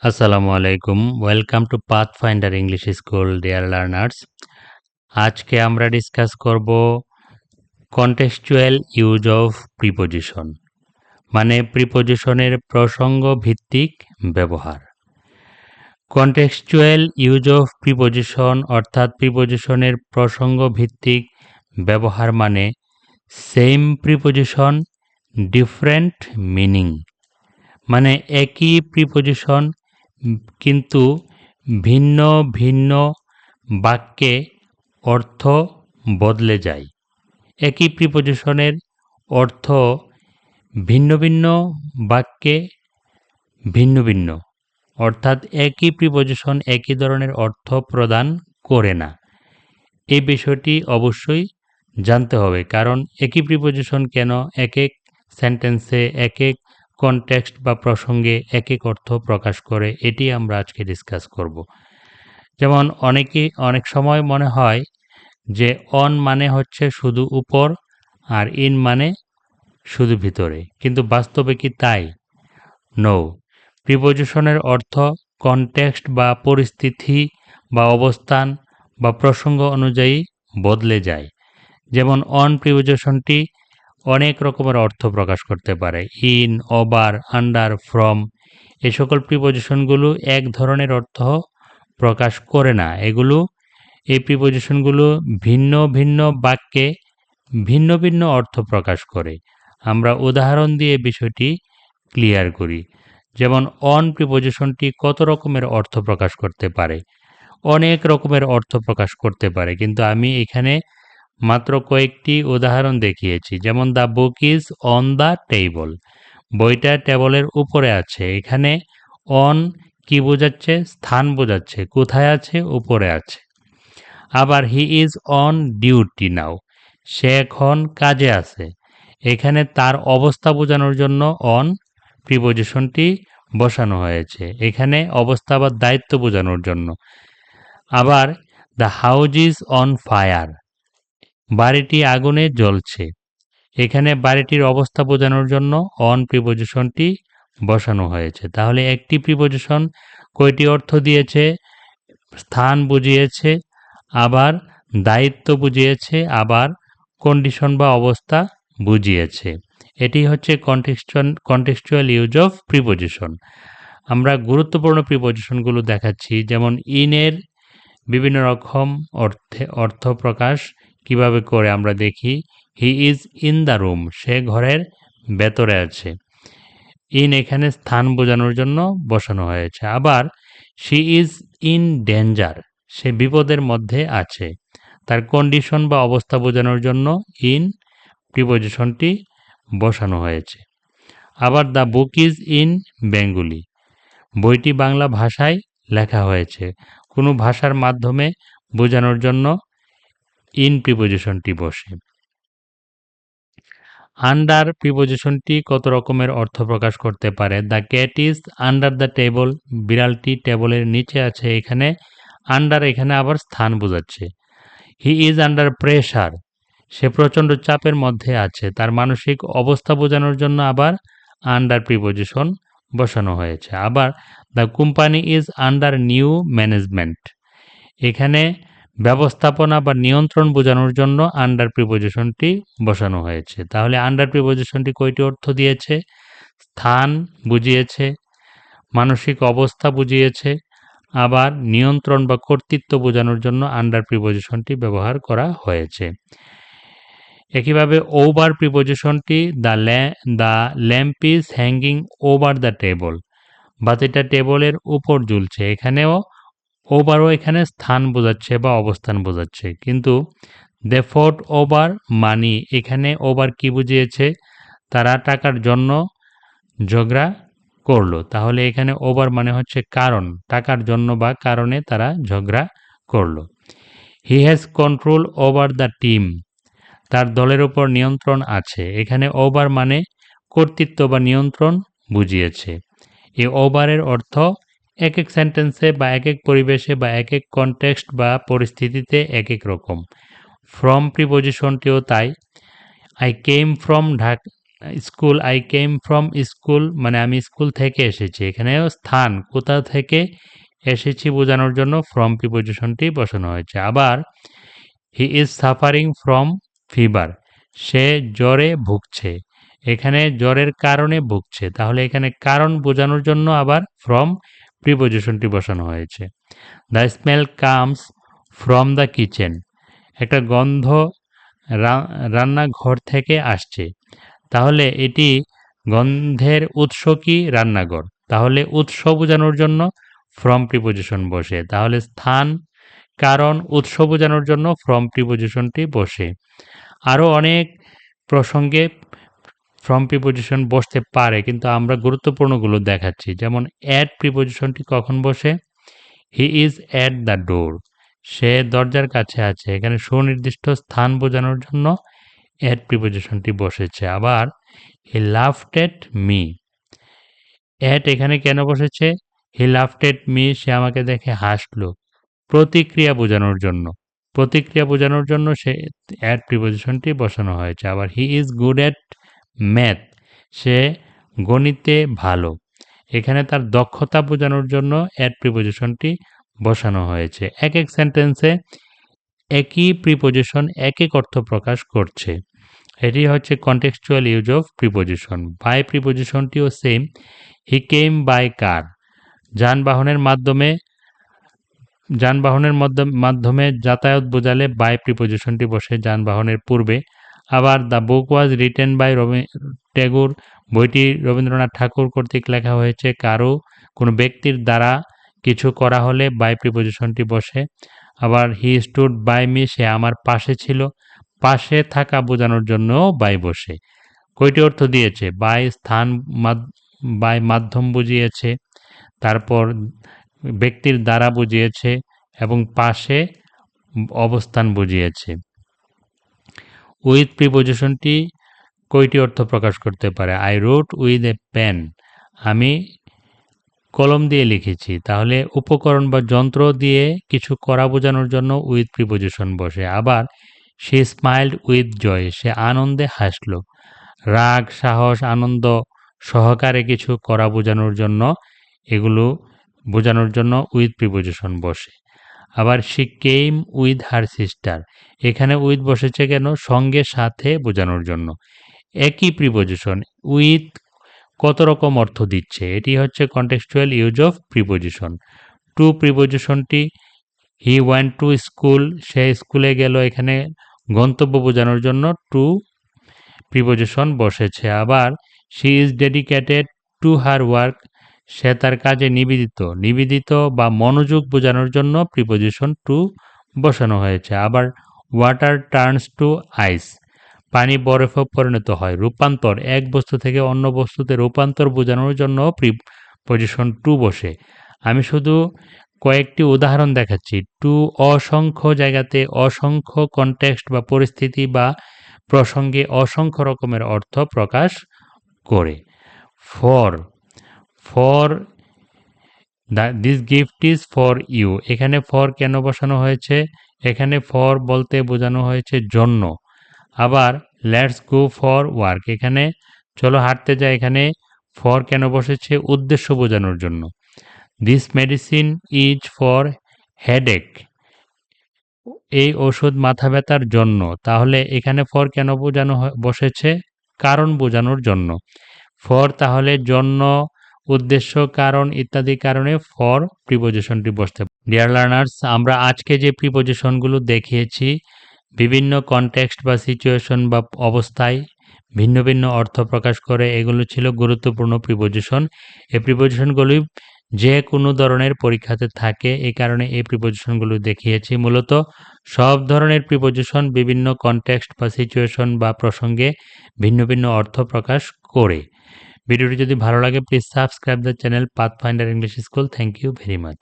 আসসালামু আলাইকুম। Welcome to pathfinder English school dear learners. আজকে আমরা ডিসকাস করব কন্টেক্সচুয়াল ইউজ অফ প্রিপোজিশন, মানে প্রিপোজিশনের প্রসঙ্গ ভিত্তিক ব্যবহার। কন্টেক্সচুয়াল ইউজ অফ প্রিপোজিশন অর্থাৎ প্রিপোজিশনের প্রসঙ্গ ভিত্তিক ব্যবহার মানে সেম প্রিপোজিশন ডিফারেন্ট মিনিং, মানে একই প্রিপোজিশন কিন্তু ভিন্ন ভিন্ন বাক্যে অর্থ বদলে যায়। একই প্রিপোজিশনের অর্থ ভিন্ন ভিন্ন বাক্যে ভিন্ন ভিন্ন, অর্থাৎ একই প্রিপোজিশন একই ধরনের অর্থ প্রদান করে না। এই বিষয়টি অবশ্যই জানতে হবে, কারণ একই প্রিপোজিশন কেন এক এক সেন্টেন্সে এক এক কনটেক্সট বা প্রসঙ্গে এক এক অর্থ প্রকাশ করে, এটি আমরা আজকে ডিসকাস করব। যেমন অনেক সময় মনে হয় যে অন মানে হচ্ছে শুধু উপর আর ইন মানে শুধু ভিতরে, কিন্তু বাস্তবে কি তাই? নো। প্রিপোজিশনের অর্থ কনটেক্সট বা পরিস্থিতি বা অবস্থান বা প্রসঙ্গ অনুযায়ী বদলে যায়। যেমন অন প্রিপোজিশনটি অনেক রকমের অর্থ প্রকাশ করতে পারে। ইন, ওভার, আন্ডার, ফ্রম এই সকল প্রিপোজিশনগুলো এক ধরনের অর্থ প্রকাশ করে না। এই প্রিপোজিশনগুলো ভিন্ন ভিন্ন বাক্যে ভিন্ন ভিন্ন অর্থ প্রকাশ করে। আমরা উদাহরণ দিয়ে বিষয়টি ক্লিয়ার করি। যেমন অন প্রিপোজিশনটি কত রকমের অর্থ প্রকাশ করতে পারে? অনেক রকমের অর্থ প্রকাশ করতে পারে, কিন্তু আমি এখানে মাত্র কয়েকটি উদাহরণ দেখিয়েছি। যেমন the book is on the table, বইটা টেবলের উপরে আছে। এখানে অন কি বোঝাচ্ছে? স্থান বোঝাচ্ছে। কোথায় আছে? উপরে আছে। আবার হি ইজ অন ডিউটি নাও, সে এখন কাজে আছে। এখানে তার অবস্থা বোঝানোর জন্য অন প্রিপোজিশনটি বসানো হয়েছে। এখানে অবস্থা বা দায়িত্ব বোঝানোর জন্য। আবার the house is on fire, বাড়িটি আগুনে জ্বলছে। এখানে বাড়িটির অবস্থা বোঝানোর জন্য অন প্রিপোজিশনটি বসানো হয়েছে। তাহলে একটি প্রিপোজিশন কয়টি অর্থ দিয়েছে? স্থান বুঝিয়েছে, আবার দায়িত্ব বুঝিয়েছে, আবার কন্ডিশন বা অবস্থা বুঝিয়েছে। এটি হচ্ছে কন্টেক্সচুয়াল ইউজ অফ প্রিপোজিশন। আমরা গুরুত্বপূর্ণ প্রিপোজিশনগুলো দেখাচ্ছি। যেমন ইনের বিভিন্ন রকম অর্থ প্রকাশ কিভাবে করে আমরা দেখি। He is in the room, সে ঘরের ভেতরে আছে। ইন এখানে স্থান বোঝানোর জন্য বসানো হয়েছে। আবার শি ইজ ইন ডেঞ্জার, সে বিপদের মধ্যে আছে। তার কন্ডিশন বা অবস্থা বোঝানোর জন্য ইন প্রিপোজিশনটি বসানো হয়েছে। আবার the book is in Bengali, বইটি বাংলা ভাষায় লেখা হয়েছে। কোনো ভাষার মাধ্যমে বোঝানোর জন্য ইন প্রিপোজিশনটি বসে। আন্ডার প্রিপোজিশনটি কত রকমের অর্থ প্রকাশ করতে পারে? The cat is under the table, বিড়ালটি টেবলের নিচে আছে। এখানে আন্ডার এখানে আবার স্থান বোঝাচ্ছে। হি ইজ আন্ডার প্রেশার, সে প্রচণ্ড চাপের মধ্যে আছে। তার মানসিক অবস্থা বোঝানোর জন্য আবার আন্ডার প্রিপোজিশন বসানো হয়েছে। আবার the company is under new management, এখানে ব্যবস্থাপনা বা নিয়ন্ত্রণ বোঝানোর জন্য আন্ডার প্রিপোজিশনটি বসানো হয়েছে। তাহলে আন্ডার প্রিপোজিশনটি কয়টি অর্থ দিয়েছে? স্থান বুঝিয়েছে, মানসিক অবস্থা বুঝিয়েছে, আবার নিয়ন্ত্রণ বা কর্তৃত্ব বোঝানোর জন্য আন্ডার প্রিপোজিশনটি ব্যবহার করা হয়েছে। একইভাবে ওভার প্রিপোজিশনটি the lamp is hanging over the table, বাতিটা টেবলের উপর ঝুলছে। এখানেও ওভারও এখানে স্থান বোঝাচ্ছে বা অবস্থান বোঝাচ্ছে। কিন্তু দে ফট ওভার মানি, এখানে ওভার কি বুঝিয়েছে? তারা টাকার জন্য ঝগড়া করলো। তাহলে এখানে ওভার মানে হচ্ছে কারণ, টাকার জন্য বা কারণে তারা ঝগড়া করলো। He has control over the team, তার দলের উপর নিয়ন্ত্রণ আছে। এখানে ওভার মানে কর্তৃত্ব বা নিয়ন্ত্রণ বুঝিয়েছে। এই ওভারের অর্থ এক এক সেন্টেন্সে বা এক এক পরিবেশে বা এক এক কনটেক্সট বা পরিস্থিতিতে এক এক রকম। ফ্রম প্রিপোজিশনটিও তাই। I came from school, I came from school মানে আমি স্কুল থেকে এসেছি। এখানেও স্থান কোথা থেকে এসেছি বোঝানোর জন্য ফ্রম প্রিপোজিশনটি বসানো হয়েছে। আবার he is suffering from fever, সে জ্বরে ভুগছে। এখানে জ্বরের কারণে ভুগছে, তাহলে এখানে কারণ বোঝানোর জন্য আবার ফ্রম প্রিপোজিশনটি বসানো হয়েছে। The smell comes from the kitchen, একটা গন্ধ রান্নাঘর থেকে আসছে। তাহলে এটি গন্ধের উৎস কি? রান্নাঘর। তাহলে উৎস বোঝানোর জন্য ফ্রম প্রিপোজিশন বসে। তাহলে স্থান, কারণ, উৎস বোঝানোর জন্য ফ্রম প্রিপোজিশনটি বসে। আরও অনেক প্রসঙ্গে ফ্রম প্রিপোজিশন বসতে পারে, কিন্তু আমরা গুরুত্বপূর্ণগুলো দেখাচ্ছি। যেমন অ্যাট প্রিপোজিশনটি কখন বসে? He is at the door, সে দরজার কাছে আছে। এখানে সুনির্দিষ্ট স্থান বোঝানোর জন্য অ্যাট প্রিপোজিশনটি বসেছে। আবার হি লাফড এট মি, অ্যাট এখানে কেন বসেছে? হি লাফড এট মি, সে আমাকে দেখে হাসলো। প্রতিক্রিয়া বোঝানোর জন্য, প্রতিক্রিয়া বোঝানোর জন্য সে অ্যাট প্রিপোজিশনটি বসানো হয়েছে। আবার he is good at math, সে গণিতে ভালো। এখানে তার দক্ষতা বোঝানোর জন্য অ্যাট প্রিপোজিশনটি বসানো হয়েছে। এক এক সেন্টেন্সে একই প্রিপোজিশন এক এক অর্থ প্রকাশ করছে। এটি হচ্ছে contextual use of preposition. By প্রিপোজিশনটিও same. He came by car, যানবাহনের মাধ্যমে মাধ্যমে যাতায়াত বোঝালে বাই প্রিপোজিশনটি বসে যানবাহনের পূর্বে। আবার the book was written by Tagore, বইটি রবীন্দ্রনাথ ঠাকুর কর্তৃক লেখা হয়েছে। কারো কোনো ব্যক্তির দ্বারা কিছু করা হলে বাই প্রিপোজিশনটি বসে। আবার হি স্টুড বাই মি, সে আমার পাশে ছিল। পাশে থাকা বোঝানোর জন্য বাই বসে। কয়টি অর্থ দিয়েছে? বাই স্থান, বাই মাধ্যম বুঝিয়েছে, তারপর ব্যক্তির দ্বারা বুঝিয়েছে এবং পাশে অবস্থান বুঝিয়েছে। উইথ প্রিপোজিশনটি কয়টি অর্থ প্রকাশ করতে পারে? I wrote with a pen, আমি কলম দিয়ে লিখেছি। তাহলে উপকরণ বা যন্ত্র দিয়ে কিছু করা বোঝানোর জন্য উইথ প্রিপোজিশন বসে। আবার শি স্মাইল্ড উইথ জয়, সে আনন্দে হাসল। রাগ, সাহস, আনন্দ সহকারে কিছু করা বোঝানোর জন্য এগুলো বোঝানোর জন্য উইথ প্রিপোজিশন বসে। আবার she came with her sister, এখানে উইথ বসেছে কেন? সঙ্গে, সাথে বোঝানোর জন্য। একই প্রিপোজিশন উইথ কত রকম অর্থ দিচ্ছে? এটি হচ্ছে contextual use of preposition. To প্রিপোজিশনটি হি ওয়েন্ট টু স্কুল, সে স্কুলে গেল, এখানে গন্তব্য বোঝানোর জন্য টু প্রিপোজিশন বসেছে। আবার she is dedicated to her work, সে তার কাজে নিবেদিত। নিবেদিত বা মনোযোগ বোঝানোর জন্য প্রিপোজিশন টু বসানো হয়েছে। আবার ওয়াটার টার্নস টু আইস, পানি বরফে পরিণত হয়। রূপান্তর, এক বস্তু থেকে অন্য বস্তুতে রূপান্তর বোঝানোর জন্য প্রিপোজিশন টু বসে। আমি শুধু কয়েকটি উদাহরণ দেখাচ্ছি। টু অসংখ্য জায়গাতে অসংখ্য কনটেক্সট বা পরিস্থিতি বা প্রসঙ্গে অসংখ্য রকমের অর্থ প্রকাশ করে। For, for this gift is for you, এখানে ফর কেন বসানো হয়েছে? এখানে ফর বলতে বোঝানো হয়েছে জন্য। আবার লেটস গো ফর ওয়ার্ক, এখানে চলো হাঁটতে যাই, এখানে ফর কেন বসেছে? উদ্দেশ্য বোঝানোর জন্য। This medicine is for headache, এই ওষুধ মাথা ব্যথার জন্য। তাহলে এখানে ফর কেন বোঝানো বসেছে? কারণ বোঝানোর জন্য। ফর তাহলে জন্য, উদ্দেশ্য, কারণ ইত্যাদি কারণে ফর প্রিপোজিশনটি বসতে পারে। ডিয়ার লার্নার্স, আমরা আজকে যে প্রিপোজিশনগুলো দেখিয়েছি বিভিন্ন কনটেক্সট বা সিচুয়েশন বা অবস্থায় ভিন্ন ভিন্ন অর্থ প্রকাশ করে, এগুলো ছিল গুরুত্বপূর্ণ প্রিপোজিশন। এই প্রিপোজিশনগুলি যে কোনো ধরনের পরীক্ষাতে থাকে, এই কারণে এই প্রিপোজিশনগুলো দেখিয়েছি। মূলত সব ধরনের প্রিপোজিশন বিভিন্ন কনটেক্সট বা সিচুয়েশন বা প্রসঙ্গে ভিন্ন ভিন্ন অর্থ প্রকাশ করে। ভিডিওটি যদি ভালো লাগে please subscribe the channel Pathfinder English school. Thank you very much.